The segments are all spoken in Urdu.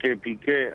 KPK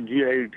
GIT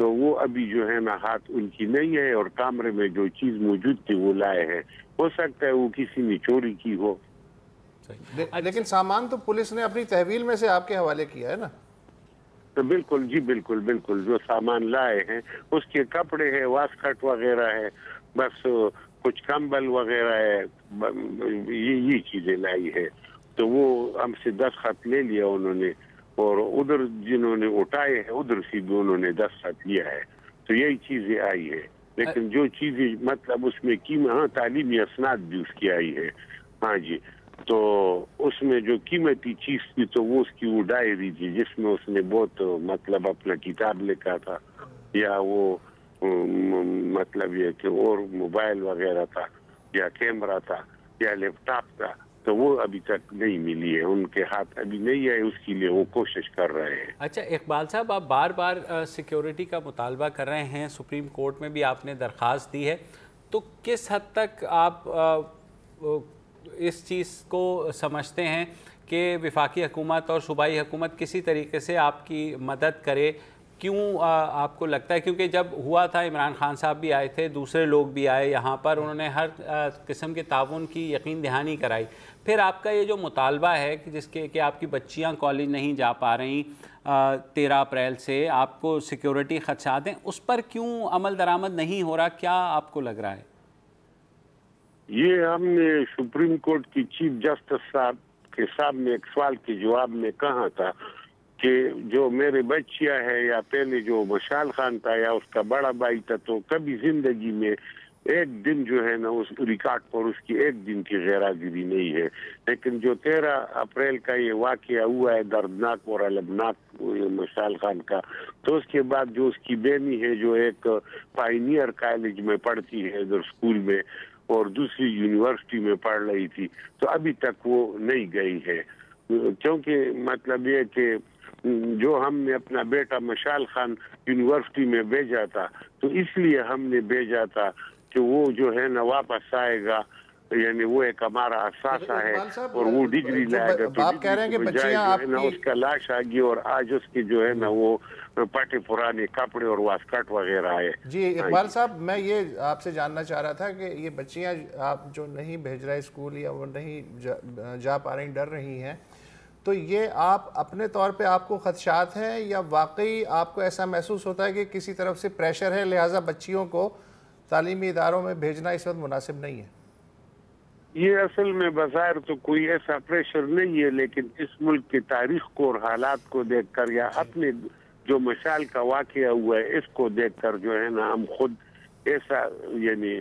تو وہ ابھی جو ہے نا ہاتھ ان کی نہیں ہے، اور کیمرے میں جو چیز موجود تھی وہ لائے ہیں. ہو سکتا ہے وہ کسی نے چوری کی ہو. لیکن سامان تو پولیس نے اپنی تحویل میں سے آپ کے حوالے کیا ہے نا؟ تو بالکل جی، بالکل بالکل، جو سامان لائے ہیں اس کے کپڑے ہیں، واسکٹ وغیرہ ہے، بس کچھ کمبل وغیرہ ہے، یہ چیزیں لائی ہے. تو وہ ہم سے دستخط لے لیا انہوں نے، اور ادھر جنہوں نے اٹھائے ہیں ادھر سے بھی انہوں نے دستخط لیا ہے. تو یہی چیزیں آئی ہے. لیکن جو چیزیں مطلب اس میں ہاں تعلیمی اسناد بھی اس کی آئی ہے. ہاں جی. تو اس میں جو قیمتی چیز تھی تو وہ اس کی وہ ڈائری تھی جس میں اس نے بہت مطلب اپنا کتاب لکھا تھا، یا وہ مطلب یہ کہ اور موبائل وغیرہ تھا، یا کیمرہ تھا، یا لیپ ٹاپ تھا. تو وہ ابھی تک نہیں ملی ہے، ان کے ہاتھ ابھی نہیں ہے، اس کے لیے وہ کوشش کر رہے ہیں. اچھا اقبال صاحب، آپ بار بار سیکیورٹی کا مطالبہ کر رہے ہیں، سپریم کورٹ میں بھی آپ نے درخواست دی ہے، تو کس حد تک آپ اس چیز کو سمجھتے ہیں کہ وفاقی حکومت اور صوبائی حکومت کسی طریقے سے آپ کی مدد کرے؟ کیوں آپ کو لگتا ہے، کیونکہ جب ہوا تھا عمران خان صاحب بھی آئے تھے، دوسرے لوگ بھی آئے یہاں پر، انہوں نے ہر قسم کے تعاون کی یقین دہانی کرائی. پھر آپ کا یہ جو مطالبہ ہے کہ جس کے کہ آپ کی بچیاں کالج نہیں جا پا رہی 13 اپریل سے، آپ کو سیکیورٹی خدشات ہیں، اس پر کیوں عمل درآمد نہیں ہو رہا؟ کیا آپ کو لگ رہا ہے؟ یہ ہم نے سپریم کورٹ کی چیف جسٹس صاحب کے سامنے ایک سوال کے جواب میں کہا تھا کہ جو میرے بچیاں ہے، یا پہلے جو مشال خان تھا یا اس کا بڑا بھائی تھا، تو کبھی زندگی میں ایک دن جو ہے نا اس ریکارڈ پر اس کی ایک دن کی غیر حاضری نہیں ہے. لیکن جو 13 اپریل کا یہ واقعہ ہوا ہے دردناک اور المناک مشال خان کا، تو اس کے بعد جو اس کی بہنی ہے جو ایک پائنیئر کالج میں پڑھتی ہے ادھر اسکول میں، اور دوسری یونیورسٹی میں پڑھ رہی تھی، تو ابھی تک وہ نہیں گئی ہے. کیونکہ مطلب یہ کہ جو ہم نے اپنا بیٹا مشال خان یونیورسٹی میں بھیجا تھا، تو اس لیے ہم نے بھیجا تھا کہ وہ جو ہے نا واپس آئے گا، یعنی وہ ایک ہمارا اثاثہ ہے، اور وہ ڈگری لائے گا. تو آپ کہہ رہے ہیں کہ بچیاں آپ کی اس کا لاش آ گئی، اور آج اس کے جو ہے نا وہ پٹے پرانے کپڑے اور واسکٹ وغیرہ آئے. جی اقبال صاحب، میں یہ آپ سے جاننا چاہ رہا تھا کہ یہ بچیاں آپ جو نہیں بھیج رہے اسکول، یا وہ نہیں جا پا رہی، ڈر رہی ہیں، تو یہ آپ اپنے طور پہ آپ کو خدشات ہیں، یا واقعی آپ کو ایسا محسوس ہوتا ہے کہ کسی طرف سے پریشر ہے لہٰذا بچیوں کو تعلیمی اداروں میں بھیجنا اس وقت مناسب نہیں ہے؟ یہ اصل میں بظاہر تو کوئی ایسا پریشر نہیں ہے، لیکن اس ملک کی تاریخ کو اور حالات کو دیکھ کر، یا اپنے جو مشال کا واقعہ ہوا ہے اس کو دیکھ کر جو ہے نا ہم خود ایسا یعنی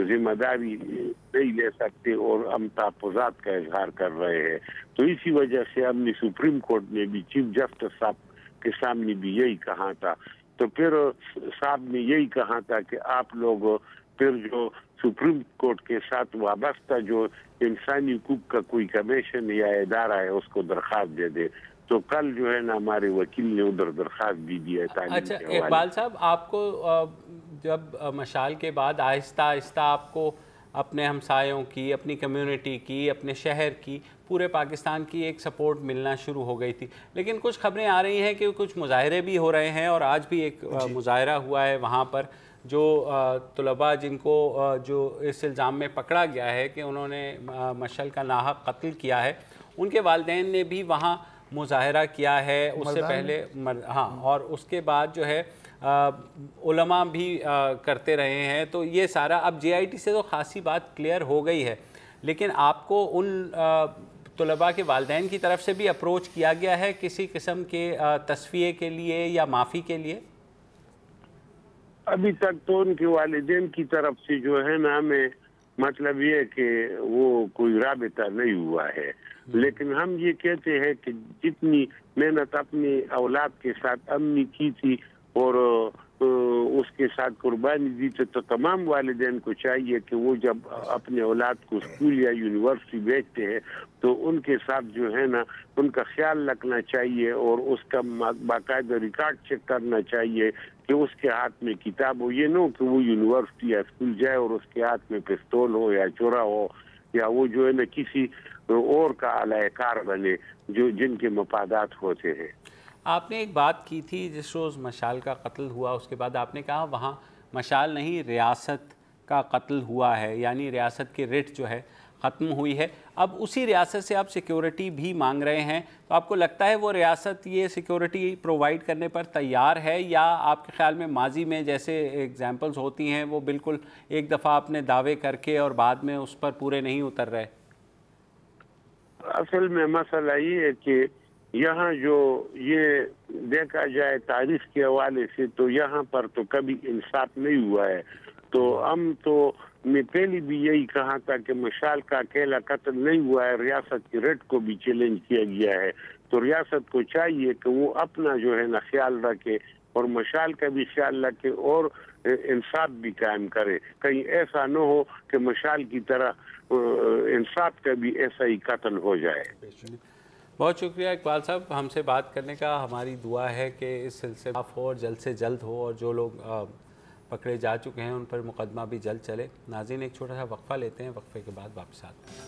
ذمہ داری نہیں لے سکتے، اور ہم تحفظات کا اظہار کر رہے ہیں. تو اسی وجہ سے ہم نے سپریم کورٹ میں بھی چیف جسٹس صاحب کے سامنے بھی یہی کہا تھا. تو پھر صاحب نے یہی کہا تھا کہ آپ لوگ پھر جو سپریم کورٹ کے ساتھ وابستہ جو انسانی حقوق کا کوئی کمیشن یا ادارہ ہے اس کو درخواست دے دے. تو کل جو ہے نا ہمارے وکیل نے ادھر درخواست بھی دی ہے تعلیم اچھا کے حوالے. اقبال صاحب، آپ کو جب مشال کے بعد آہستہ آہستہ آپ کو اپنے ہمسایوں کی، اپنی کمیونٹی کی، اپنے شہر کی، پورے پاکستان کی ایک سپورٹ ملنا شروع ہو گئی تھی، لیکن کچھ خبریں آ رہی ہیں کہ کچھ مظاہرے بھی ہو رہے ہیں، اور آج بھی ایک مظاہرہ ہوا ہے وہاں پر، جو طلباء جن کو جو اس الزام میں پکڑا گیا ہے کہ انہوں نے مشعل کا ناحق قتل کیا ہے، ان کے والدین نے بھی وہاں مظاہرہ کیا ہے اس سے پہلے. ہاں، اور اس کے بعد جو ہے علماء بھی کرتے رہے ہیں. تو یہ سارا اب جے آئی ٹی سے تو خاصی بات کلیئر ہو گئی ہے، لیکن آپ کو ان طلباء کے والدین کی طرف سے بھی اپروچ کیا گیا ہے کسی قسم کے تصفیے کے لیے یا معافی کے لیے؟ ابھی تک تو ان کے والدین کی طرف سے جو ہے نا ہمیں مطلب یہ کہ وہ کوئی رابطہ نہیں ہوا ہے. لیکن ہم یہ کہتے ہیں کہ جتنی محنت اپنی اولاد کے ساتھ امنی کی تھی اور اس کے ساتھ قربانی دی تھی، تو تمام والدین کو چاہیے کہ وہ جب اپنے اولاد کو اسکول یا یونیورسٹی بھیجتے ہیں تو ان کے ساتھ جو ہے نا ان کا خیال رکھنا چاہیے، اور اس کا باقاعدہ ریکارڈ چیک کرنا چاہیے کہ اس کے ہاتھ میں کتاب ہو. یہ نہ ہو کہ وہ یونیورسٹی یا اسکول جائے اور اس کے ہاتھ میں پستول ہو یا چورا ہو، یا وہ جو ہے نا کسی اور کا اعلی کار بنے جو جن کے مفادات ہوتے ہیں. آپ نے ایک بات کی تھی جس روز مشال کا قتل ہوا اس کے بعد آپ نے کہا وہاں مشال نہیں ریاست کا قتل ہوا ہے، یعنی ریاست کی رٹ جو ہے ختم ہوئی ہے. اب اسی ریاست سے آپ سیکیورٹی بھی مانگ رہے ہیں، تو آپ کو لگتا ہے وہ ریاست یہ سیکیورٹی پرووائڈ کرنے پر تیار ہے، یا آپ کے خیال میں ماضی میں جیسے ایگزامپلز ہوتی ہیں وہ بالکل ایک دفعہ اپنے دعوے کر کے اور بعد میں اس پر پورے نہیں اتر رہے؟ اصل میں مسئلہ یہ ہے کہ یہاں جو یہ دیکھا جائے تاریخ کے حوالے سے تو یہاں پر تو کبھی انصاف نہیں ہوا ہے. تو ہم تو میں پہلی بھی یہی کہا تھا کہ مشال کا اکیلا قتل نہیں ہوا ہے، ریاست کی رٹ کو بھی چیلنج کیا گیا ہے. تو ریاست کو چاہیے کہ وہ اپنا جو ہے نا خیال رکھے اور مشال کا بھی خیال رکھے اور انصاف بھی قائم کرے. کہیں ایسا نہ ہو کہ مشال کی طرح انصاف کا بھی ایسا ہی قتل ہو جائے. بہت شکریہ اقبال صاحب ہم سے بات کرنے کا. ہماری دعا ہے کہ اس سلسلے میں ہو اور جلد سے جلد ہو، اور جو لوگ پکڑے جا چکے ہیں ان پر مقدمہ بھی جلد چلے. ناظرین ایک چھوٹا سا وقفہ لیتے ہیں، وقفے کے بعد واپس آتے ہیں.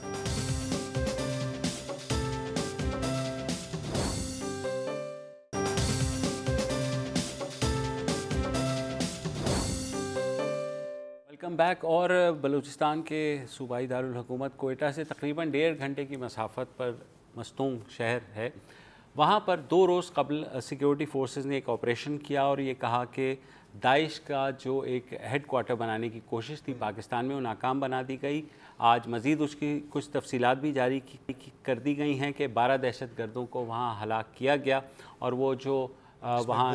Welcome back. اور بلوچستان کے صوبائی دارالحکومت کوئٹہ سے تقریباً 1.5 گھنٹے کی مسافت پر مستونگ شہر ہے. وہاں پر 2 روز قبل سیکیورٹی فورسز نے ایک آپریشن کیا اور یہ کہا کہ داعش کا جو ایک ہیڈ کوارٹر بنانے کی کوشش تھی پاکستان میں وہ ناکام بنا دی گئی. آج مزید اس کی کچھ تفصیلات بھی جاری کر دی گئی ہیں کہ 12 دہشت گردوں کو وہاں ہلاک کیا گیا، اور وہ جو وہاں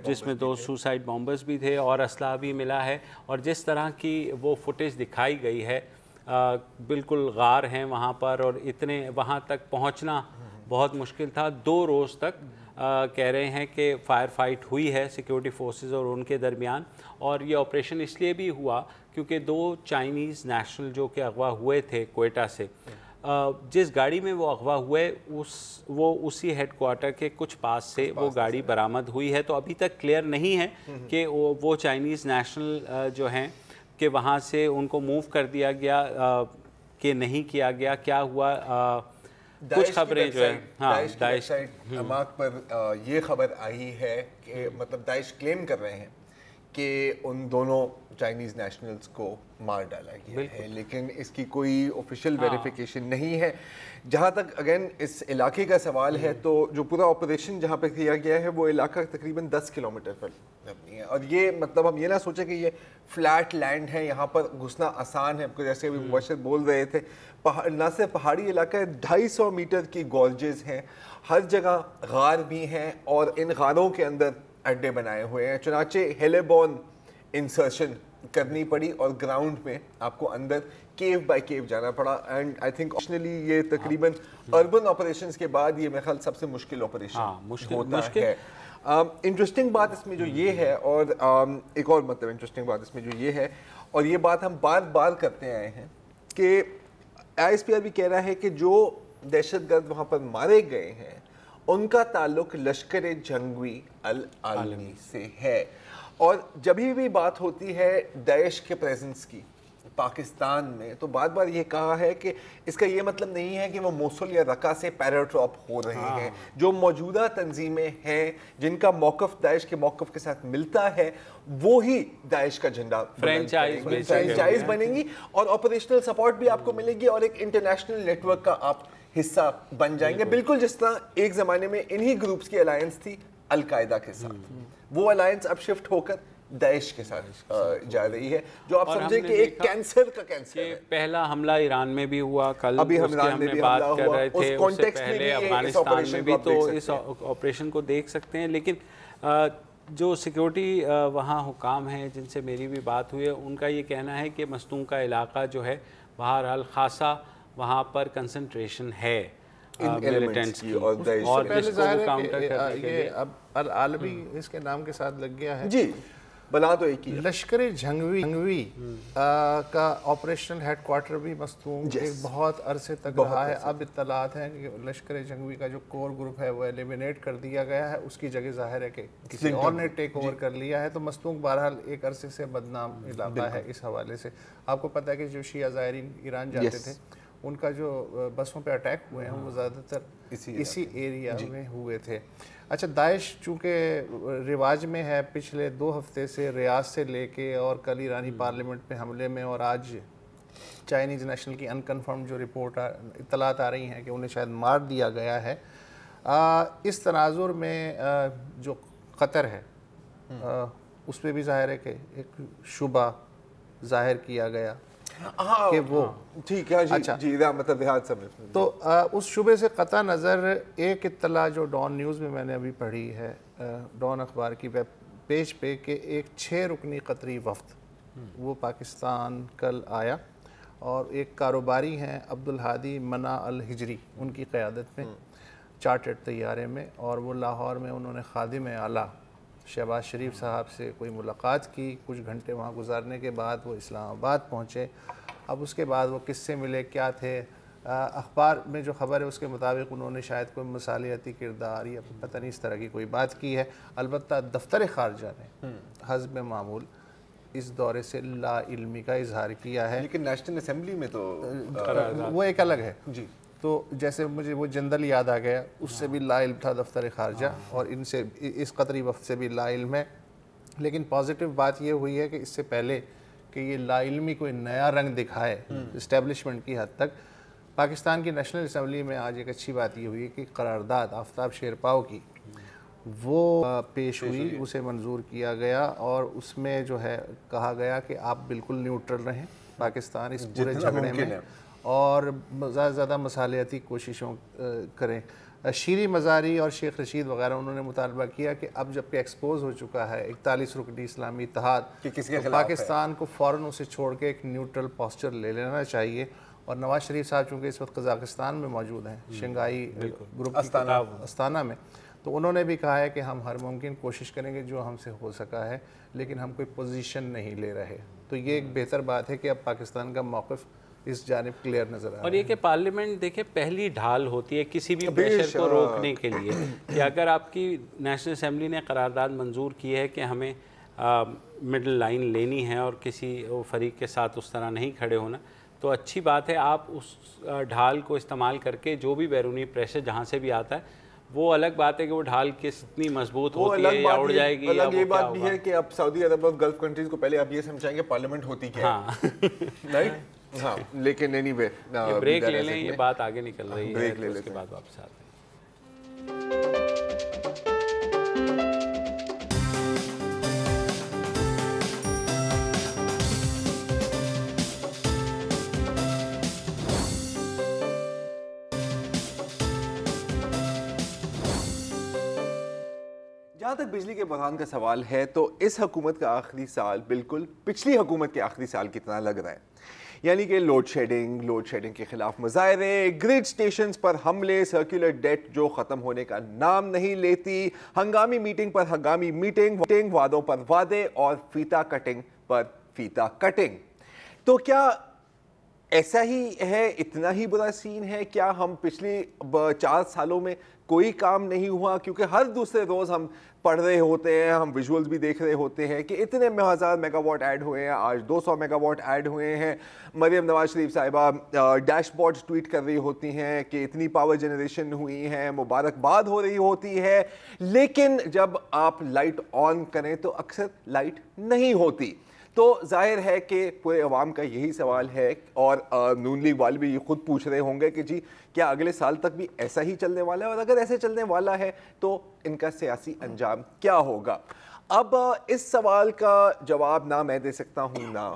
جس میں 2 سوسائڈ بامبرز بھی تھے اور اسلحہ بھی ملا ہے. اور جس طرح کی وہ فوٹیج دکھائی گئی ہے بالکل غار ہیں وہاں پر، اور اتنے وہاں تک پہنچنا بہت مشکل تھا. 2 روز تک کہہ رہے ہیں کہ فائر فائٹ ہوئی ہے سیکیورٹی فورسز اور ان کے درمیان. اور یہ آپریشن اس لیے بھی ہوا کیونکہ 2 چائنیز نیشنل جو کہ اغوا ہوئے تھے کوئٹہ سے، جس گاڑی میں وہ اغوا ہوئے وہ اسی ہیڈ کوارٹر کے کچھ پاس سے وہ گاڑی برآمد ہوئی ہے. تو ابھی تک کلیئر نہیں ہے کہ وہ چائنیز نیشنل جو ہیں کہ وہاں سے ان کو موو کر دیا گیا کہ نہیں کیا گیا، کیا ہوا. کچھ خبریں جو ہے داعش اماک پر یہ خبر آئی ہے کہ مطلب داعش کلیم کر رہے ہیں کہ ان دونوں چائنیز نیشنلز کو مار ڈالا گیا ہے، لیکن اس کی کوئی آفیشیل ویریفیکیشن نہیں ہے. جہاں تک اگین اس علاقے کا سوال ہے تو جو پورا آپریشن جہاں پہ کیا گیا ہے وہ علاقہ تقریباً 10 کلومیٹر پر مبنی ہے. اور یہ مطلب ہم یہ نہ سوچیں کہ یہ فلیٹ لینڈ ہے، یہاں پر گھسنا آسان ہے. جیسے ابھی مبشر بول رہے تھے، نہ صرف پہاڑی علاقہ ہے، 250 میٹر کی گولجز ہیں، ہر جگہ غار بھی ہیں اور ان غاروں کے اندر اڈے بنائے ہوئے ہیں. چنانچہ ہیلے بون انسرشن کرنی پڑی اور گراؤنڈ میں آپ کو اندر کیو بائی کیو جانا پڑا. اینڈ آئی تھنک آپشنلی یہ تقریباً اربن آپریشنز کے بعد یہ میرے خیال سب سے مشکل آپریشن ہوتا ہے. انٹرسٹنگ بات اس میں جو یہ ہے، اور ایک اور مطلب انٹرسٹنگ بات اس میں جو یہ ہے، اور یہ بات ہم بار بار کرتے آئے ہیں کہ آئی ایس پی آر بھی کہہ رہا ہے کہ جو دہشت گرد وہاں پر مارے گئے ہیں ان کا تعلق لشکر جنگوی العالمی سے ہے. اور جب بھی بات ہوتی ہے داعش کے پریزنس کی پاکستان میں تو بار بار یہ کہا ہے کہ اس کا یہ مطلب نہیں ہے کہ وہ موصل یا رقہ سے پیراٹراپ ہو رہے ہیں. جو موجودہ تنظیمیں ہیں جن کا موقف داعش کے موقف کے ساتھ ملتا ہے وہی داعش کا جھنڈا فرینچائز بنیں گی اور آپریشنل سپورٹ بھی آپ کو ملے گی اور ایک انٹرنیشنل نیٹ ورک کا آپ حصہ بن جائیں گے. بالکل جس طرح ایک زمانے میں انہی گروپس کی الائنس تھی القاعدہ کے ساتھ، وہ الائنس اب شفٹ ہو کر داعش کے ساتھ جا رہی ہے، جو آپ سمجھیں کہ ایک کینسر کا کینسر ہے. پہلا حملہ ایران میں بھی ہوا، کل ابھی ہم بات کر رہے تھے، اس سے پہلے افغانستان میں بھی. تو اس آپریشن کو دیکھ سکتے ہیں. لیکن جو سیکیورٹی وہاں حکام ہیں جن سے میری بھی بات ہوئی ہے ان کا یہ کہنا ہے کہ مستونگ کا علاقہ جو ہے بہرحال خاصا وہاں پر کنسنٹریشن ہے ملیٹنٹس کی، اور پہلے ظاہر ہے کہ یہ اب العالمی اس کے نام کے ساتھ لگ گیا ہے. جی بلا تو ایک ہی لشکر جنگوی کا آپریشنل ہیڈ کوارٹر بھی مستونگ ایک بہت عرصے تک رہا ہے. اب اطلاعات ہیں کہ لشکر جنگوی کا جو کور گروپ ہے وہ ایلیمینیٹ کر دیا گیا ہے، اس کی جگہ ظاہر ہے کہ کسی اور نے ٹیک اوور کر لیا ہے. تو مستونگ بہرحال ایک عرصے سے بدنام علاقہ ہے اس حوالے سے. آپ کو پتہ ہے کہ جو شیعہ زائرین ایران جاتے تھے ان کا جو بسوں پہ اٹیک ہوئے ہیں وہ زیادہ تر اسی ایریا میں ہوئے تھے. اچھا داعش چونکہ رواج میں ہے پچھلے 2 ہفتے سے ریاض سے لے کے اور کل ایرانی پارلیمنٹ پہ حملے میں اور آج چائنیز نیشنل کی انکنفرم جو رپورٹ اطلاعات آ رہی ہیں کہ انہیں شاید مار دیا گیا ہے, اس تناظر میں جو قطر ہے اس پہ بھی ظاہر ہے کہ ایک شبہ ظاہر کیا گیا کہ وہ ٹھیک ہے جی مطلب دیہات سمجھ. تو اس شبے سے قطع نظر ایک اطلاع جو ڈان نیوز میں میں نے ابھی پڑھی ہے, ڈان اخبار کی ویب پیج پہ, کہ ایک 6 رکنی قطری وفد وہ پاکستان کل آیا اور ایک کاروباری ہیں عبدالہادی منع الحجری ان کی قیادت میں چارٹرڈ طیارے میں, اور وہ لاہور میں انہوں نے خادم اعلیٰ شہباز شریف صاحب سے کوئی ملاقات کی. کچھ گھنٹے وہاں گزارنے کے بعد وہ اسلام آباد پہنچے. اب اس کے بعد وہ کس سے ملے, کیا تھے, اخبار میں جو خبر ہے اس کے مطابق انہوں نے شاید کوئی مصالحتی کردار یا پتہ نہیں اس طرح کی کوئی بات کی ہے. البتہ دفتر خارجہ نے حسب معمول اس دورے سے لا علمی کا اظہار کیا ہے. لیکن نیشنل اسمبلی میں تو وہ ایک الگ ہے جی. تو جیسے مجھے وہ جندل یاد آ گیا, اس سے بھی لا علم تھا دفتر خارجہ, اور ان سے اس قطری وفد سے بھی لا علم ہے. لیکن پازیٹیو بات یہ ہوئی ہے کہ اس سے پہلے کہ یہ لا علمی کوئی نیا رنگ دکھائے اسٹیبلشمنٹ کی حد تک, پاکستان کی نیشنل اسمبلی میں آج ایک اچھی بات یہ ہوئی کہ قرارداد آفتاب شیرپاؤ کی وہ پیش ہوئی, اسے منظور کیا گیا, اور اس میں جو ہے کہا گیا کہ آپ بالکل نیوٹرل رہیں پاکستان اس پورے جھگڑے میں, اور زیادہ سے زیادہ مصالحتی کوششوں کریں. شیریں مزاری اور شیخ رشید وغیرہ انہوں نے مطالبہ کیا کہ اب جب کہ ایکسپوز ہو چکا ہے 41 رکنی اسلامی اتحاد, تو پاکستان کو فوراً اسے چھوڑ کے ایک نیوٹرل پوسچر لے لینا چاہیے. اور نواز شریف صاحب چونکہ اس وقت قزاقستان میں موجود ہیں, شنگھائی گروپ استانہ میں, تو انہوں نے بھی کہا ہے کہ ہم ہر ممکن کوشش کریں گے جو ہم سے ہو سکا ہے, لیکن ہم کوئی پوزیشن نہیں لے رہے. تو یہ ایک بہتر بات ہے کہ اب پاکستان کا موقف اس جانب کلیئر نظر آ رہا ہے. اور یہ کہ پارلیمنٹ دیکھیں پہلی ڈھال ہوتی ہے کسی بھی پریشر کو روکنے کے لیے, کہ اگر آپ کی نیشنل اسمبلی نے قرارداد منظور کی ہے کہ ہمیں مڈل لائن لینی ہے اور کسی فریق کے ساتھ اس طرح نہیں کھڑے ہونا, تو اچھی بات ہے آپ اس ڈھال کو استعمال کر کے جو بھی بیرونی پریشر جہاں سے بھی آتا ہے, وہ الگ بات ہے کہ وہ ڈھال کتنی مضبوط ہوتی ہے یا اڑ جائے گی. الگ یہ بات بھی ہے کہ اب سعودی عرب اور گلف کنٹریز کو پہلے آپ یہ سمجھائیں گے پارلیمنٹ ہوتی کیا ہے, ہاں لیکن اینی وے بریک لے لیں, یہ بات آگے نکل رہی ہے, اس کے بعد واپس آتے ہیں. جہاں تک بجلی کے بحران کا سوال ہے تو اس حکومت کا آخری سال بالکل پچھلی حکومت کے آخری سال کی طرح لگ رہا ہے. یعنی کہ لوڈ شیڈنگ کے خلاف مظاہرے, گریڈ سٹیشنز پر حملے, سرکولر ڈیٹ جو ختم ہونے کا نام نہیں لیتی, ہنگامی میٹنگ پر ہنگامی میٹنگ, وعدوں پر وعدے اور فیتا کٹنگ پر فیتا کٹنگ. تو کیا ایسا ہی ہے, اتنا ہی برا سین ہے؟ کیا ہم پچھلے 4 سالوں میں کوئی کام نہیں ہوا؟ کیونکہ ہر دوسرے روز ہم پڑھ رہے ہوتے ہیں, ہم ویژولز بھی دیکھ رہے ہوتے ہیں کہ اتنے 1000 میگا واٹ ایڈ ہوئے ہیں, آج 200 میگا واٹ ایڈ ہوئے ہیں. مریم نواز شریف صاحبہ ڈیش بورڈز ٹویٹ کر رہی ہوتی ہیں کہ اتنی پاور جنریشن ہوئی ہے, مبارکباد ہو رہی ہوتی ہے, لیکن جب آپ لائٹ آن کریں تو اکثر لائٹ نہیں ہوتی. تو ظاہر ہے کہ پورے عوام کا یہی سوال ہے, اور نون لیگ والے بھی خود پوچھ رہے ہوں گے کہ جی کیا اگلے سال تک بھی ایسا ہی چلنے والا ہے, اور اگر ایسے چلنے والا ہے تو ان کا سیاسی انجام کیا ہوگا؟ اب اس سوال کا جواب نہ میں دے سکتا ہوں نہ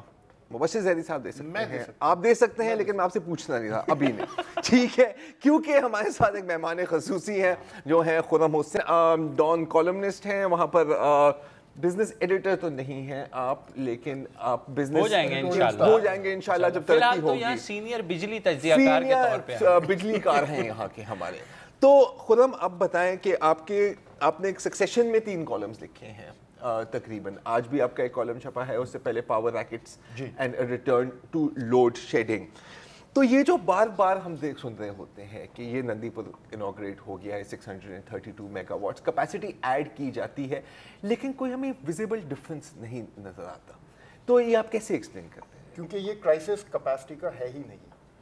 مبشر ظہری صاحب دے سکتے ہیں. آپ دے سکتے ہیں, لیکن میں آپ سے پوچھنا نہیں تھا ابھی نہیں, ٹھیک ہے, کیونکہ ہمارے ساتھ ایک مہمان خصوصی ہیں جو ہیں خرم حسین, ڈان کالمنسٹ ہیں, وہاں پر بزنس ایڈیٹر تو نہیں ہیں آپ, لیکن آپ بزنس ہو جائیں گے انشاءاللہ جب ترقی ہوگی. یہاں سینئر بجلی تجزیہ کار کے طور پہ بجلی کار ہیں یہاں کے ہمارے. تو خرم اب بتائیں کہ آپ نے ایک سکسیشن میں 3 کالمز لکھے ہیں تقریباً, آج بھی آپ کا ایک کالم چھپا ہے, اس سے پہلے power rackets and return to load shedding. تو یہ جو بار بار ہم سن رہے ہوتے ہیں کہ یہ نندی پور انوگریٹ ہو گیا ہے, 632 میگا واٹس کیپیسٹی ایڈ کی جاتی ہے, لیکن کوئی ہمیں ویزیبل ڈفرینس نہیں نظر آتا. تو یہ آپ کیسے ایکسپلین کرتے ہیں؟ کیونکہ یہ کرائسس کیپیسٹی کا ہے ہی نہیں.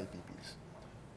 IPPs,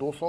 200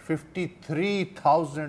53,000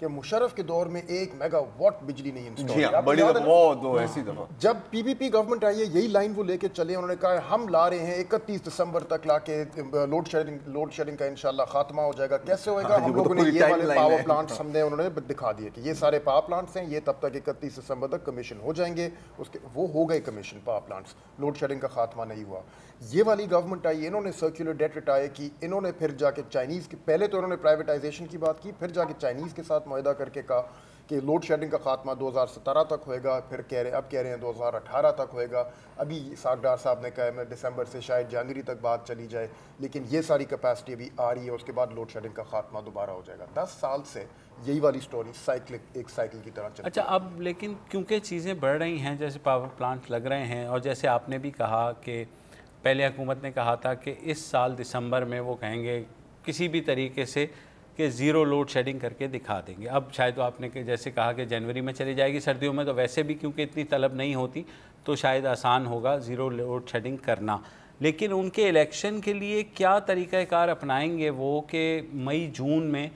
کہ مشرف کے دور میں 1 میگا واٹ بجلی نہیں انسٹال جی ہاں بڑی دو ایسی دفعہ جب پی پی پی گورنمنٹ آئی ہے یہی لائن وہ لے کے چلے, انہوں نے کہا ہم لا رہے ہیں 31 دسمبر تک لا کے لوڈ شیڈنگ کا انشاءاللہ خاتمہ ہو جائے گا. کیسے ہوئے گا؟ ہم لوگوں نے یہ والے پاور پلانٹس ہم نے انہوں نے دکھا دیے کہ یہ سارے پاور پلانٹس ہیں, یہ تب تک 31 دسمبر تک کمیشن ہو جائیں گے. اس کے وہ ہو گئے commission power plants, load shedding کا خاتمہ نہیں ہوا. یہ والی گورنمنٹ آئی, انہوں نے سرکولر ڈیٹ ریٹائر کی, انہوں نے پھر جا کے چائنیز کے, پہلے تو انہوں نے پرائیویٹائزیشن کی بات کی, پھر جا کے چائنیز کے ساتھ معاہدہ کر کے کہا کہ لوڈ شیڈنگ کا خاتمہ 2017 تک ہوئے گا, پھر اب کہہ رہے ہیں 2018 تک ہوئے گا. ابھی ساگڈار صاحب نے کہا ہے دسمبر سے شاید جنوری تک بات چلی جائے, لیکن یہ ساری کیپیسٹی ابھی آ رہی ہے. اس کے بعد لوڈ شیڈنگ کا خاتمہ دوبارہ ہو جائے گا. 10 سال سے یہی والی سٹوری ایک سائیکل کی طرح چلتی ہے. اچھا اب لیکن کیونکہ چیزیں بڑھ رہی ہیں, جیسے پاور پلانٹ لگ رہے ہیں, اور جیسے آپ نے بھی کہا کہ پہلے حکومت نے کہا تھا کہ اس سال دسمبر میں وہ کہیں گے کسی بھی طریقے سے کہ زیرو لوڈ شیڈنگ کر کے دکھا دیں گے. اب شاید تو آپ نے جیسے کہا کہ جنوری میں چلی جائے گی, سردیوں میں تو ویسے بھی کیونکہ اتنی طلب نہیں ہوتی تو شاید آسان ہوگا زیرو لوڈ شیڈنگ کرنا. لیکن ان کے الیکشن کے لیے کیا طریقہ کار اپنائیں گے وہ کہ مئی جون میں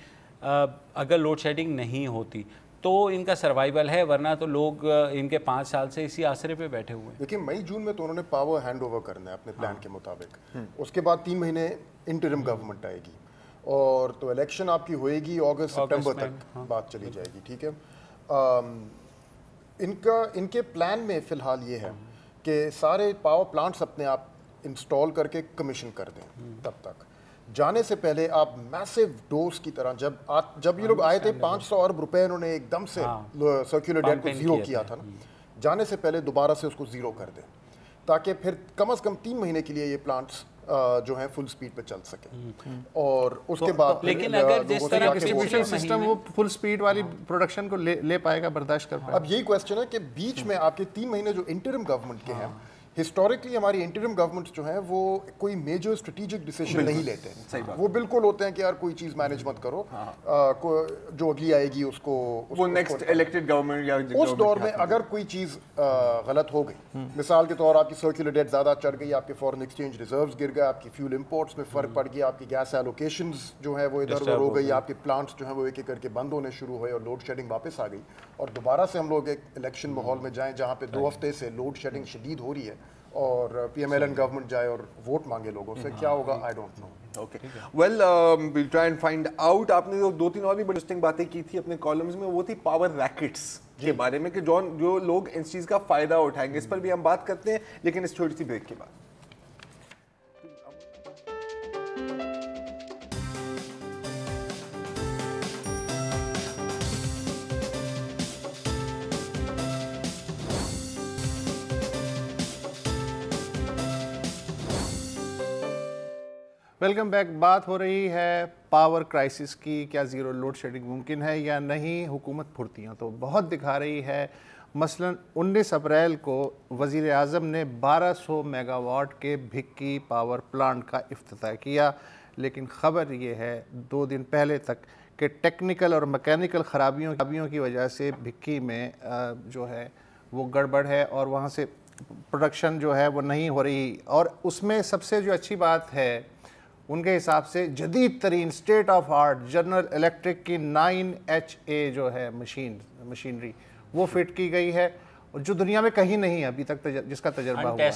اگر لوڈ شیڈنگ نہیں ہوتی تو ان کا سروائیول ہے, ورنہ تو لوگ ان کے 5 سال سے اسی آسرے پہ بیٹھے ہوئے ہیں. دیکھیں مئی جون میں تو انہوں نے پاور ہینڈ اوور کرنا ہے اپنے پلان کے مطابق. اس کے بعد 3 مہینے انٹرم گورنمنٹ آئے گی, اور تو الیکشن آپ کی ہوئے گی اگست سپٹمبر تک بات چلی جائے گی. ٹھیک ہے, ان کے پلان میں فی الحال یہ ہے کہ سارے پاور پلانٹس اپنے آپ انسٹال کر کے کمیشن کر دیں. تب تک جانے سے پہلے آپ میسو ڈوز کی طرح, جب یہ لوگ آئے تھے 500 ارب روپے انہوں نے ایک دم سے سرکولر ڈیٹ کو زیرو کیا تھا نا, جانے سے پہلے دوبارہ سے اس کو زیرو کر دیں تاکہ پھر کم از کم 3 مہینے کے لیے یہ پلانٹس جو ہیں فل سپیڈ پہ چل سکیں. اور اس کے بعد لیکن اگر جس طرح ڈسٹریبیوشن سسٹم وہ فل سپیڈ والی پروڈکشن کو لے پائے گا, برداشت کر پائے گا. اب یہی کوسچن ہے کہ بیچ میں آپ کے 3 مہینے جو انٹرم گورنمنٹ کے ہیں, ہسٹوریکلی ہماری انٹرم گورنمنٹ جو ہیں وہ کوئی میجر اسٹریٹجک ڈیسیژن نہیں لیتے ہیں. وہ بالکل ہوتے ہیں کہ یار کوئی چیز مینج مت کرو, جو اگلی آئے گی اس کو وہ نیکسٹ الیکٹڈ گورنمنٹ یا اس دور میں اگر کوئی چیز غلط ہو گئی, مثال کے طور آپ کی سرکولر ڈیٹ زیادہ چڑھ گئی, آپ کے فارن ایکسچینج ریزروز گر گئے, آپ کی فیول امپورٹس میں فرق پڑ گیا, آپ کی گیس ایلوکیشنز جو ہیں وہ ادھر ادھر ہو گئی, آپ کے پلانٹس جو ہیں وہ ایک ایک کر کے بند ہونے شروع ہوئے اور لوڈ شیڈنگ واپس آ گئی, اور دوبارہ سے ہم لوگ ایک الیکشن ماحول میں جائیں جہاں پہ 2 ہفتے سے لوڈ شیڈنگ شدید ہو رہی ہے, اور P M L N government جائے اور ووٹ مانگے لوگوں سے, کیا ہوگا I don't know. Okay well well try and find out. آپ نے 2-3 اور بھی بڑی انٹرسٹنگ باتیں کی تھی اپنے کالمز میں, وہ تھی پاور ریکٹس کے بارے میں کہ جو لوگ اس چیز کا فائدہ اٹھائیں گے. اس پر بھی ہم بات کرتے ہیں لیکن اس چھوٹی سی بریک کے بعد. Welcome back. بات ہو رہی ہے پاور کرائسس کی, کیا زیرو لوڈ شیڈنگ ممکن ہے یا نہیں. حکومت پھرتیاں تو بہت دکھا رہی ہے. مثلا 19 اپریل کو وزیر اعظم نے 1200 میگا واٹ کے بھکی پاور پلانٹ کا افتتاح کیا, لیکن خبر یہ ہے 2 دن پہلے تک کہ ٹیکنیکل اور میکینیکل خرابیوں کی وجہ سے بھکی میں جو ہے وہ گڑبڑ ہے, اور وہاں سے پروڈکشن جو ہے وہ نہیں ہو رہی. اور اس میں سب سے جو اچھی بات ہے ان کے حساب سے جدید ترین state of art General Electric کی 9HA جو ہے مشینری وہ فٹ کی گئی ہے, اور جو دنیا میں کہیں نہیں ابھی تک جس کا تجربہ ہوا,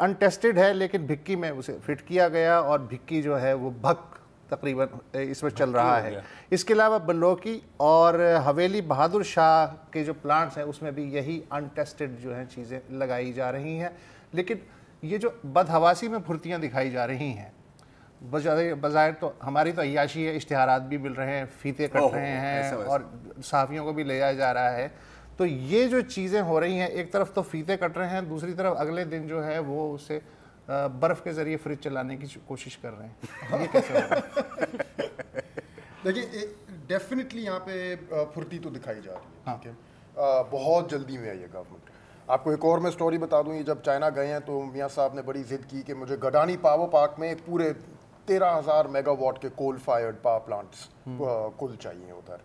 انٹیسٹڈ ہے, لیکن بھکی میں اسے فٹ کیا گیا, اور بھکی جو ہے وہ بھک تقریباً اس میں چل رہا ہے. اس کے علاوہ بلوکی اور حویلی بہادر شاہ کے جو پلانٹس ہیں اس میں بھی یہی انٹیسٹڈ جو ہیں چیزیں لگائی جا رہی ہیں. لیکن یہ جو بدحواسی میں پھرتیاں دکھائی جا رہی ہیں, بظاہر تو ہماری تو عیاشی ہے, اشتہارات بھی مل رہے ہیں, فیتے کٹ رہے ہیں, اور صحافیوں کو بھی لے جایا جا رہا ہے. تو یہ جو چیزیں ہو رہی ہیں, ایک طرف تو فیتے کٹ رہے ہیں, دوسری طرف اگلے دن جو ہے وہ اسے برف کے ذریعے فریج چلانے کی کوشش کر رہے ہیں. یہ کیسے ہوگا؟ دیکھیے ڈیفینیٹلی یہاں پہ پھرتی تو دکھائی جا رہی ہے. ٹھیک ہے, بہت جلدی میں آئی ہے گورنمنٹ. آپ کو ایک اور میں سٹوری بتا دوں, یہ جب چائنا گئے ہیں تو میاں صاحب نے بڑی ضد کی کہ مجھے گڈانی پاور پارک میں ایک پورے 13,000 میگا واٹ کے کول فائرڈ پاور پلانٹس کل چاہیے ادھر.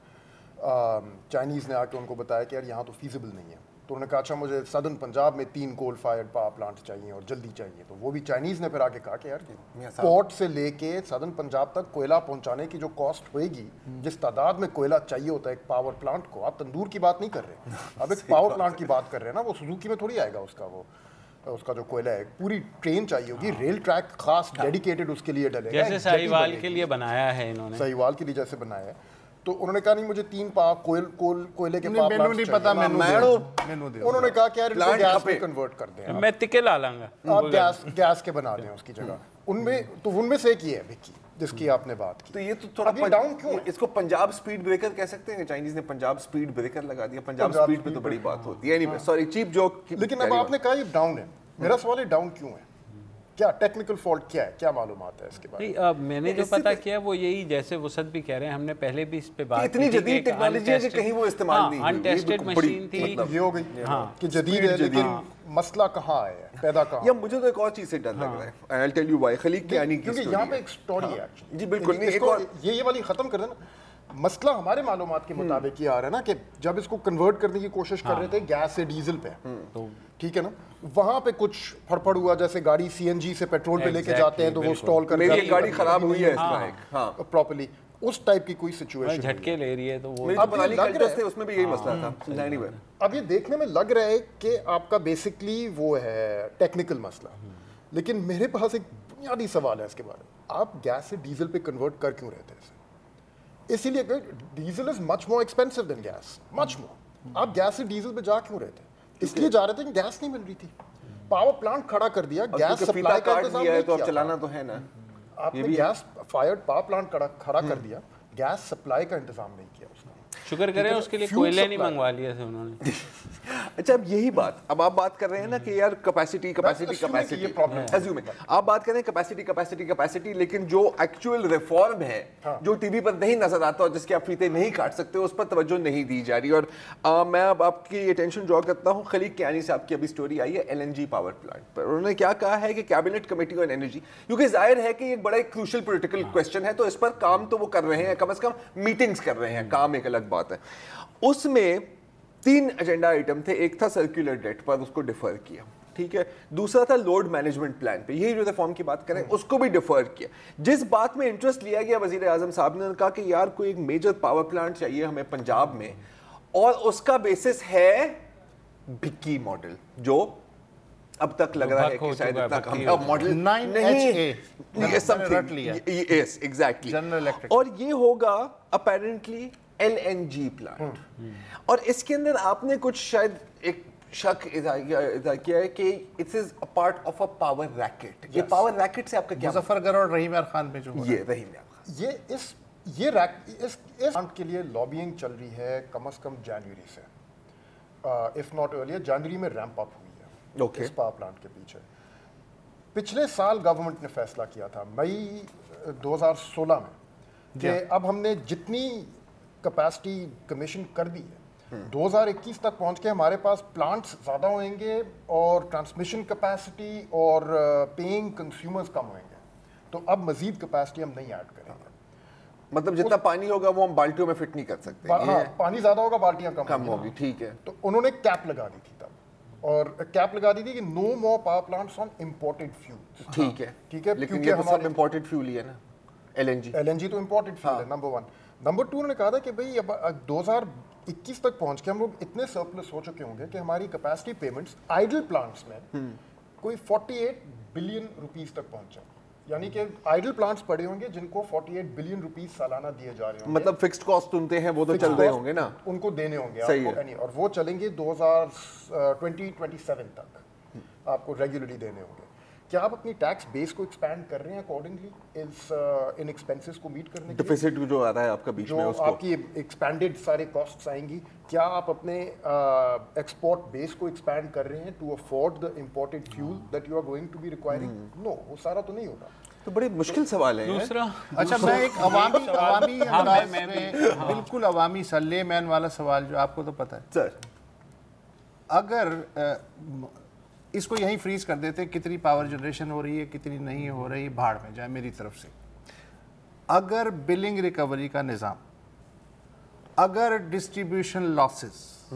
چائنیز نے آ کے ان کو بتایا کہ یار یہاں تو فیزیبل نہیں ہے, تو انہوں نے کہا اچھا مجھے سدرن پنجاب میں 3 کول فائرڈ پاور پلانٹ چاہیے اور جلدی چاہیے. تو وہ بھی چائنیز نے پھر آ کے کہا کہ یار پورٹ سے لے کے سدرن پنجاب تک کوئلہ پہنچانے کی جو کاسٹ ہوئے گی, جس تعداد میں کوئلہ چاہیے ہوتا ہے ایک پاور پلانٹ کو, آپ تندور کی بات نہیں کر رہے, اب ایک پاور پلانٹ کی بات کر رہے ہیں نا. وہ سوزوکی میں تھوڑی آئے گا اس کا جو کوئلہ ہے, پوری ٹرین چاہیے ہوگی, ریل ٹریک خاص ڈیڈیکیٹڈ اس کے لیے ڈلے گا, جیسے ساہیوال کے لیے بنایا ہے انہوں نے, ساہیوال کے لیے جیسے بنایا ہے. تو انہوں نے کہا نہیں مجھے 3 کوئلے کے پاور مینو نہیں پتا, انہوں نے کہا کہ یار گیس میں کنورٹ کر دیں, میں تکے لا لوں گا, آپ گیس کے بنا دیں اس کی جگہ. ان میں سے ایک یہ ہے بھکی جس کی آپ نے بات کی. تو یہ تو تھوڑا ڈاؤن کیوں, اس کو پنجاب سپیڈ بریکر کہہ سکتے ہیں, چائنیز نے پنجاب سپیڈ بریکر لگا دیا. پنجاب سپیڈ پہ تو بڑی بات ہوتی ہے, any way sorry cheap joke. لیکن اب آپ نے کہا یہ ڈاؤن ہے, میرا سوال ہے ڈاؤن کیوں ہے, کیا ٹیکنیکل فالٹ کیا ہے, کیا معلومات ہے اس کے بارے میں؟ میں نے جو پتا کیا وہ یہی, جیسے وسعت بھی کہہ رہے ہیں, ہم نے پہلے بھی اس پہ بات کی, اتنی جدید ٹیکنالوجی ہے کہ کہیں وہ استعمال نہیں ہوئی, انٹیسٹڈ مشین تھی. یہ ہو گئی کہ جدید ہے لیکن مسئلہ کہاں ہے, پیدا کہاں. یا مجھے تو ایک اور چیز سے ڈر لگ رہا ہے, I'll tell you why. Khaliq Kayani کی کیونکہ یہاں پہ ایک سٹوری ہے ایکچولی. جی بالکل, نہیں ایک اور یہ والی ختم کر دینا. مسئلہ ہمارے معلومات کے مطابق یہ آ رہا ہے نا کہ جب اس کو کنورٹ کرنے کی کوشش کر رہے تھے گیس سے ڈیزل پہ, ٹھیک ہے نا, وہاں پہ کچھ پھڑپھڑ ہوا, جیسے گاڑی سی این جی سے پیٹرول پہ لے کے جاتے ہیں تو وہ اسٹال کر میری گاڑی خراب ہوئی ہے اس طرح ایک پراپرلی, اس ٹائپ کی کوئی سچویشن جھٹکے لے رہی ہے. تو وہ اس میں بھی یہی مسئلہ تھا. اب یہ دیکھنے میں لگ رہا ہے کہ آپ کا بیسکلی وہ ہے ٹیکنیکل مسئلہ, لیکن میرے پاس ایک بنیادی سوال ہے اس کے بارے میں. آپ گیس سے ڈیزل پہ کنورٹ کر کیوں رہتے ہیں؟ اسی لیے کہ ڈیزل از مچ مور ایکسپینسو دین گیس, مچ مور. آپ گیس سے ڈیزل پہ جا کیوں رہے تھے؟ اس لیے جا رہے تھے کہ گیس نہیں مل رہی تھی. پاور پلانٹ کھڑا کر دیا, گیس سپلائی کا انتظام نہیں کیا, تو اب چلانا تو ہے نا. آپ نے گیس فائرڈ پاور پلانٹ کھڑا کر دیا, گیس سپلائی کا انتظام نہیں کیا اس نے. شکر کریں اس کے لیے کوئلے نہیں منگوا لیا تھے انہوں نے. اچھا اب یہی بات, اب آپ بات کر رہے ہیں نا کہ یار کیپیسٹی آپ بات کریں کیپیسٹی, لیکن جو ایکچوئل ریفارم ہے جو ٹی وی پر نہیں نظر آتا اور جس کے آپ فیتے نہیں کاٹ سکتے, اس پر توجہ نہیں دی جا رہی. اور میں اب آپ کی اٹینشن ڈرا کرتا ہوں خلیق کیانی سے, آپ کی ابھی اسٹوری آئی ہے LNG پاور پلانٹ پر. انہوں نے کیا کہا ہے کہ کیبنٹ کمیٹی آن انرجی, کیونکہ ظاہر ہے کہ یہ ایک بڑا کروشل پولیٹیکل کوسچن ہے, تو اس پر کام تو وہ کر رہے ہیں, کم از کم میٹنگز کر رہے ہیں, کام ایک الگ بات ہے. اس میں 3 ایجنڈا آئٹم تھے. ایک تھا سرکولر ڈیٹ پر, اس کو ڈیفر کیا, ٹھیک ہے. دوسرا تھا لوڈ مینجمنٹ پلان پہ, یہی جو ریفارم کی بات کریں, اس کو بھی ڈیفر کیا. جس بات میں انٹرسٹ لیا گیا وزیر اعظم صاحب نے کہا کہ یار کوئی ایک میجر پاور پلانٹ چاہیے ہمیں پنجاب میں, اور اس کا بیسس ہے بھکی ماڈل, جو اب تک لگ رہا ہے کہ شاید اتنا کامیاب ماڈل نہیں. اور یہ ہوگا اپیرنٹلی LNG پلانٹ. اور اس کے اندر آپ نے کچھ شاید ایک شک اظہار کیا ہے کہ it is a part of a power racket. یہ پاور ریکٹ سے آپ کا کیا مظفر گڑھ اور رحیم یار خان پہ جو یہ رحیم یار خان, یہ پلانٹ کے لیے لابینگ چل رہی ہے کم از کم جنوری سے, اف ناٹ ارلیئر. جنوری میں ریمپ اپ ہوئی ہے اس پاور پلانٹ کے پیچھے. پچھلے سال گورنمنٹ نے فیصلہ کیا تھا مئی 2016 میں کہ اب ہم نے جتنی کیپیسٹی کمیشن کر دی ہے 2021 تک پہنچ کے ہمارے پاس پلانٹس زیادہ ہوئیں گے اور ٹرانسمیشن کیپیسٹی اور پیئنگ کنزیومرز کم ہوئیں گے, تو اب مزید کیپیسٹی ہم نہیں ایڈ کریں گے. مطلب جتنا پانی ہوگا وہ ہم بالٹیوں میں فٹ نہیں کر سکتے. ہاں, پانی زیادہ ہوگا, بالٹیاں کم ہوگی, ٹھیک ہے. تو انہوں نے کیپ لگا دی تھی تب, اور کیپ لگا دی تھی کہ نو مور پاور پلانٹس آن امپورٹڈ فیولز. ٹھیک ہے, لیکن یہ تو سب امپورٹڈ فیول ہی ہے نا. LNG تو امپورٹڈ فیول ہے, نمبر 1. نمبر 2 انہوں نے کہا تھا کہ بھئی اب 2021 تک پہنچ کے ہم لوگ اتنے سرپلس ہو چکے ہوں گے کہ ہماری کیپیسٹی پیمنٹس آئیڈل پلانٹس میں کوئی 48 بلین روپیز تک پہنچ جائیں. یعنی کہ آئیڈل پلانٹس پڑے ہوں گے جن کو 48 بلین روپیز سالانہ دیے جا رہے ہوں گے. مطلب فکسڈ کاسٹ سنتے ہیں وہ تو چل رہے ہوں گے نا, ان کو دینے ہوں گے, اور وہ چلیں گے 2027 تک آپ کو ریگولرلی دینے ہوں گے. کیا آپ اپنی ٹیکس بیس کو ایکسپینڈ کر رہے ہیں اکارڈنگلی ان ایکسپینسز کو میٹ کرنے کے لیے؟ ڈیفیسٹ جو آ رہا ہے آپ کا بیچ میں, اس کو آپ کی ایکسپینڈڈ سارے کاسٹس آئیں گی, کیا آپ اپنے ایکسپورٹ بیس کو ایکسپینڈ کر رہے ہیں to afford the imported fuel that you are going to be requiring? No, وہ سارا تو نہیں ہوگا. تو بڑے مشکل سوال ہے. دوسرا اچھا, میں ایک عوامی انداز میں بالکل عوامی سا لے مین والا سوال جو آپ کو تو پتہ ہے سر, اگر اس کو یہیں فریز کر دیتے کتنی پاور جنریشن ہو رہی ہے کتنی نہیں ہو رہی, بھاڑ میں جائے میری طرف سے. اگر بلنگ ریکوری کا نظام, اگر ڈسٹریبیوشن لاسز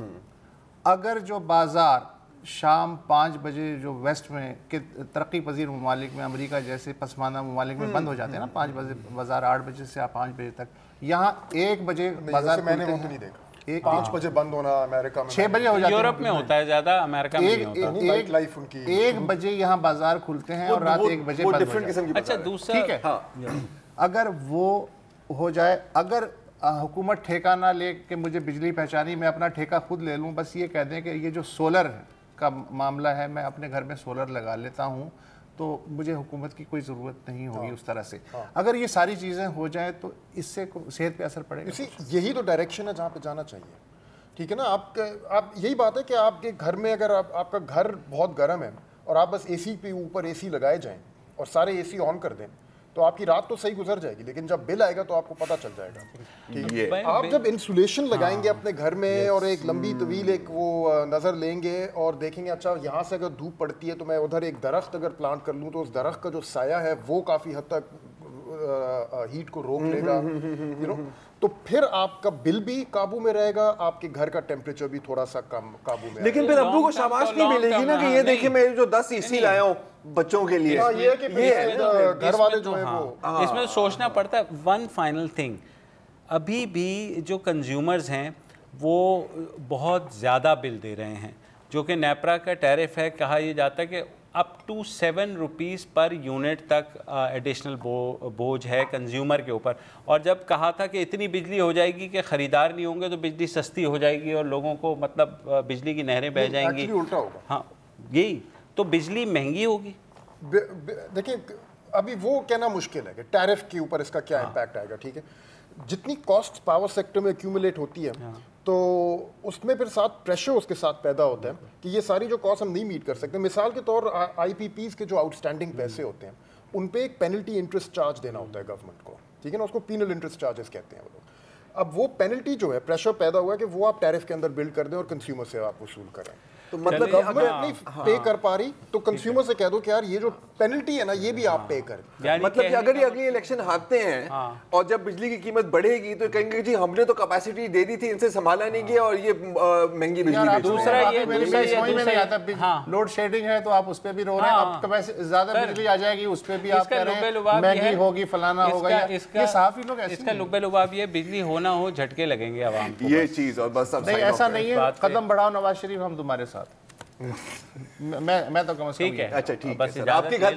اگر جو بازار شام 5 بجے جو ویسٹ میں کہ ترقی پذیر ممالک میں امریکہ جیسے پسماندہ ممالک میں بند ہو جاتے ہیں نا 5 بجے بازار 8 بجے سے 5 بجے تک، یہاں 1 بجے بازار میں نے وہ تو نہیں دیکھا 5 بجے بند ہونا امریکہ میں 6 بجے ہو جاتے ہیں، یورپ میں ہوتا ہے زیادہ، امریکہ میں نہیں ہوتا۔ ایک لائف ان کی 1 بجے یہاں بازار کھلتے ہیں اور رات 1 بجے بند ہو جاتے ہیں۔ اچھا دوسرا ٹھیک ہے، اگر وہ ہو جائے، اگر حکومت ٹھیکہ نہ لے کہ مجھے بجلی پہنچانی، میں اپنا ٹھیکہ خود لے لوں، بس یہ کہہ دیں کہ یہ جو سولر کا معاملہ ہے میں اپنے گھر میں سولر لگا لیتا ہوں تو مجھے حکومت کی کوئی ضرورت نہیں ہوگی اس طرح سے۔ اگر یہ ساری چیزیں ہو جائیں تو اس سے صحت پہ اثر پڑے گا۔ یہی تو ڈائریکشن ہے جہاں پہ جانا چاہیے، ٹھیک ہے نا۔ آپ یہی بات ہے کہ آپ کے گھر میں اگر آپ کا گھر بہت گرم ہے اور آپ بس اے سی پہ اوپر اے سی لگائے جائیں اور سارے اے سی آن کر دیں تو آپ کی رات تو صحیح گزر جائے گی، لیکن جب بل آئے گا تو آپ کو پتہ چل جائے گا۔ ٹھیک ہے، آپ جب انسولیشن لگائیں گے اپنے گھر میں اور ایک لمبی طویل ایک وہ نظر لیں گے اور دیکھیں گے اچھا یہاں سے اگر دھوپ پڑتی ہے تو میں ادھر ایک درخت اگر پلانٹ کر لوں تو اس درخت کا جو سایہ ہے وہ کافی حد تک ہیٹ کو روک لے گا، تو پھر آپ کا بل بھی قابو میں رہے گا، آپ کے گھر کا ٹیمپریچر بھی تھوڑا سا کم قابو میں۔ لیکن پھر ابو کو شاباش نہیں ملے گی نا کہ یہ دیکھیں میں جو 10 اے سی لایا ہوں بچوں کے لیے، یہ ہے کہ گھر والے جو ہیں وہ اس میں سوچنا پڑتا ہے۔ ون فائنل تھنگ، ابھی بھی جو کنزیومرز ہیں وہ بہت زیادہ بل دے رہے ہیں، جو کہ نیپرا کا ٹیرف ہے، کہا یہ جاتا ہے کہ up to 7 rupees per unit تک ایڈیشنل بوجھ ہے کنزیومر کے اوپر، اور جب کہا تھا کہ اتنی بجلی ہو جائے گی کہ خریدار نہیں ہوں گے تو بجلی سستی ہو جائے گی اور لوگوں کو مطلب بجلی کی نہریں بہہ جائیں گی، الٹا ہوگا۔ ہاں یہی تو بجلی مہنگی ہوگی۔ دیکھیں ابھی وہ کہنا مشکل ہے کہ ٹیرف کے اوپر اس کا کیا امپیکٹ آئے گا، ٹھیک ہے۔ جتنی کاسٹ پاور سیکٹر میں ایکیومولیٹ ہوتی ہے تو اس میں پھر ساتھ پریشر اس کے ساتھ پیدا ہوتا ہے کہ یہ ساری جو کاسٹ ہم نہیں میٹ کر سکتے۔ مثال کے طور آئی پی پیز کے جو آؤٹ اسٹینڈنگ پیسے ہوتے ہیں ان پہ ایک پینلٹی انٹرسٹ چارج دینا ہوتا ہے گورنمنٹ کو، ٹھیک ہے نا، اس کو پینل انٹرسٹ چارجز کہتے ہیں وہ لوگ۔ اب وہ پینلٹی جو ہے پریشر پیدا ہوا ہے کہ وہ آپ ٹیرف کے اندر بلڈ کر دیں اور کنزیومر سے آپ وصول کریں۔ تو مطلب گورنمنٹ نہیں پے کر پا رہی تو کنزیومر سے کہہ دو کہ یار یہ جو پینلٹی ہے نا یہ بھی آپ پے کریں۔ مطلب کہ اگر یہ اگلی الیکشن ہارتے ہیں اور جب بجلی کی قیمت بڑھے گی تو کہیں گے جی ہم نے تو کیپیسٹی دے دی تھی، ان سے سنبھالا نہیں گیا اور یہ مہنگی بجلی بیچ دوسرا یہ نہیں آتا لوڈ شیڈنگ ہے تو آپ اس پہ بھی رو رہے ہیں، اب زیادہ بجلی آ جائے گی اس پہ بھی آپ کہہ رہے ہیں مہنگی ہوگی فلانا ہوگا۔ یہ صحافی لوگ ایسے، اس کا لبے لباب یہ بجلی ہونا ہو جھٹکے لگیں گے عوام کو، یہ چیز، اور بس اب نہیں ایسا نہیں ہے۔ قدم بڑھاؤ نواز شریف، ہم تمہارے ساتھ، میں تو کم از کم۔ ٹھیک ہے، اچھا ٹھیک ہے سر، آپ کے گھر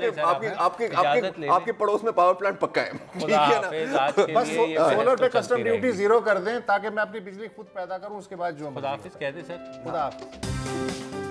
پہ آپ کے پڑوس میں پاور پلانٹ پکا ہے، ٹھیک ہے نا، بس سولر پہ کسٹم ڈیوٹی 0 کر دیں تاکہ میں اپنی بجلی خود پیدا کروں، اس کے بعد جو خدا حافظ کہہ دیں سر، خدا حافظ۔